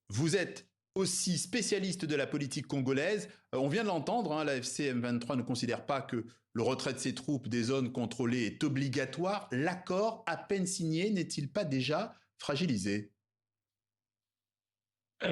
vous êtes aussi spécialiste de la politique congolaise. On vient de l'entendre, hein, la FCM23 ne considère pas que le retrait de ses troupes des zones contrôlées est obligatoire. L'accord à peine signé n'est-il pas déjà fragilisé?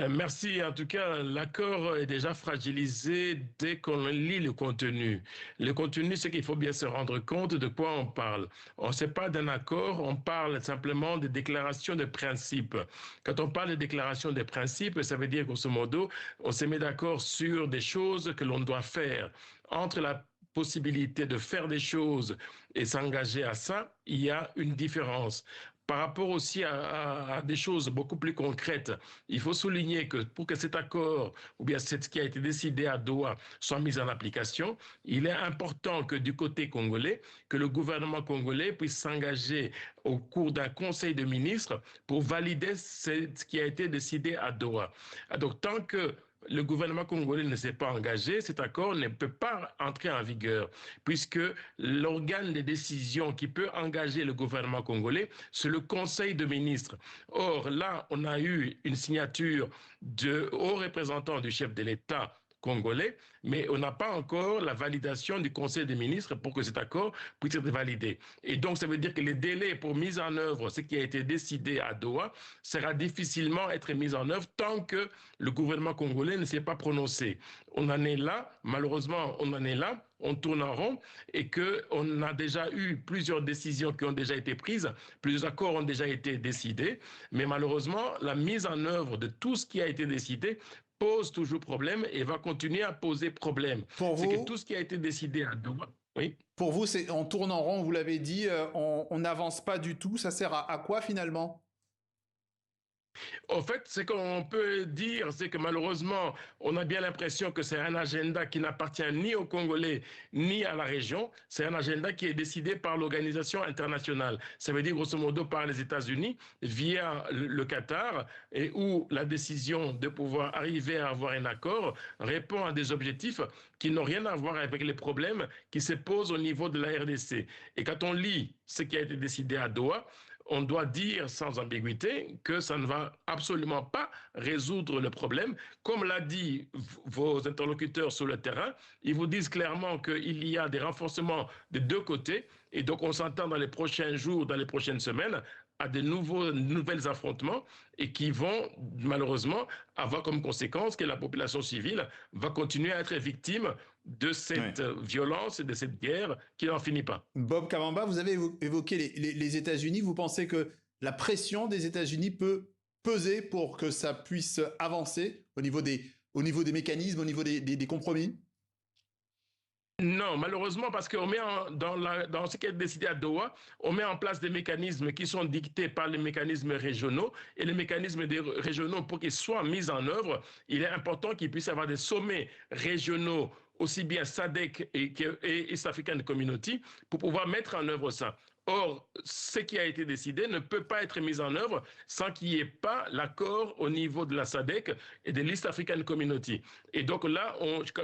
Merci. En tout cas, l'accord est déjà fragilisé dès qu'on lit le contenu. Le contenu, c'est qu'il faut bien se rendre compte de quoi on parle. On ne sait pas d'un accord, on parle simplement de déclarations de principe. Quand on parle de déclarations de principe, ça veut dire grosso modo, on se met d'accord sur des choses que l'on doit faire. Entre la possibilité de faire des choses et s'engager à ça, il y a une différence. Par rapport aussi à des choses beaucoup plus concrètes, il faut souligner que pour que cet accord ou bien ce qui a été décidé à Doha soit mis en application, il est important que du côté congolais, que le gouvernement congolais puisse s'engager au cours d'un conseil de ministres pour valider ce qui a été décidé à Doha. Donc tant que le gouvernement congolais ne s'est pas engagé, cet accord ne peut pas entrer en vigueur, puisque l'organe de décision qui peut engager le gouvernement congolais, c'est le Conseil de ministres. Or, là, on a eu une signature de haut représentant du chef de l'État congolais, mais on n'a pas encore la validation du Conseil des ministres pour que cet accord puisse être validé. Et donc, ça veut dire que les délais pour mise en œuvre, ce qui a été décidé à Doha, sera difficilement être mis en œuvre tant que le gouvernement congolais ne s'est pas prononcé. On en est là, malheureusement, on en est là, on tourne en rond et qu'on a déjà eu plusieurs décisions qui ont déjà été prises, plusieurs accords ont déjà été décidés, mais malheureusement, la mise en œuvre de tout ce qui a été décidé pose toujours problème et va continuer à poser problème. Pour C'est que tout vous, ce qui a été décidé à Doha, oui. pour vous, c'est on tourne en rond, vous l'avez dit, on n'avance pas du tout. Ça sert à quoi finalement? En fait, ce qu'on peut dire, c'est que malheureusement, on a bien l'impression que c'est un agenda qui n'appartient ni aux Congolais ni à la région. C'est un agenda qui est décidé par l'organisation internationale. Ça veut dire grosso modo par les États-Unis via le Qatar et où la décision de pouvoir arriver à avoir un accord répond à des objectifs qui n'ont rien à voir avec les problèmes qui se posent au niveau de la RDC. Et quand on lit ce qui a été décidé à Doha, on doit dire sans ambiguïté que ça ne va absolument pas résoudre le problème. Comme l'a dit vos interlocuteurs sur le terrain, ils vous disent clairement qu'il y a des renforcements des deux côtés. Et donc, on s'entend dans les prochains jours, dans les prochaines semaines, à de nouvelles affrontements et qui vont malheureusement avoir comme conséquence que la population civile va continuer à être victime de Ouais. cette violence et de cette guerre qui n'en finit pas. Bob Kavamba, vous avez évoqué les États-Unis. Vous pensez que la pression des États-Unis peut peser pour que ça puisse avancer au niveau des mécanismes, au niveau des compromis? Non, malheureusement, parce qu'on met dans ce qui est décidé à Doha, on met en place des mécanismes qui sont dictés par les mécanismes régionaux. Et les mécanismes régionaux, pour qu'ils soient mis en œuvre, il est important qu'il puisse y avoir des sommets régionaux, aussi bien SADC et East African Community, pour pouvoir mettre en œuvre ça. Or, ce qui a été décidé ne peut pas être mis en œuvre sans qu'il n'y ait pas l'accord au niveau de la SADC et de l'East African Community. Et donc là,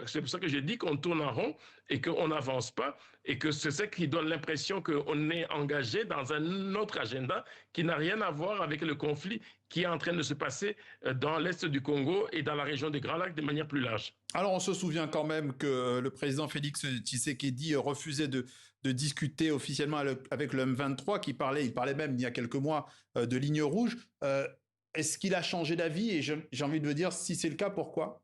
c'est pour ça que je dis qu'on tourne en rond et qu'on n'avance pas et que c'est ce qui donne l'impression qu'on est engagé dans un autre agenda qui n'a rien à voir avec le conflit qui est en train de se passer dans l'est du Congo et dans la région des Grands Lacs de manière plus large. Alors, on se souvient quand même que le président Félix Tshisekedi refusait de discuter officiellement avec le M23, il parlait même il y a quelques mois de ligne rouge. Est-ce qu'il a changé d'avis? Et j'ai envie de me dire, si c'est le cas, pourquoi?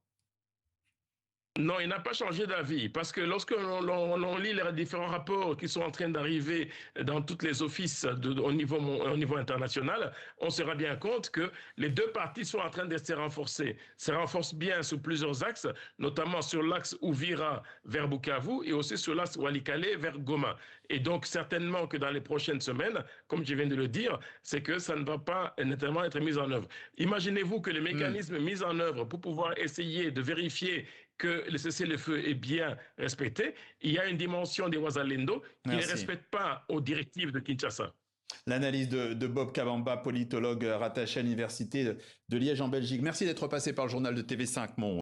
Non, il n'a pas changé d'avis parce que lorsque l'on lit les différents rapports qui sont en train d'arriver dans tous les offices au niveau international, on se rend bien compte que les deux parties sont en train de se renforcer. Se renforcent bien sur plusieurs axes, notamment sur l'axe Ouvira vers Bukavu et aussi sur l'axe Walikale vers Goma. Et donc, certainement que dans les prochaines semaines, comme je viens de le dire, c'est que ça ne va pas nécessairement être mis en œuvre. Imaginez-vous que les Hmm. mécanismes mis en œuvre pour pouvoir essayer de vérifier que le cessez-le-feu est bien respecté, il y a une dimension des Ouazalendo qui ne Merci. respecte pas aux directives de Kinshasa. L'analyse de Bob Kavamba, politologue rattaché à l'université de Liège en Belgique. Merci d'être passé par le journal de TV5 Monde.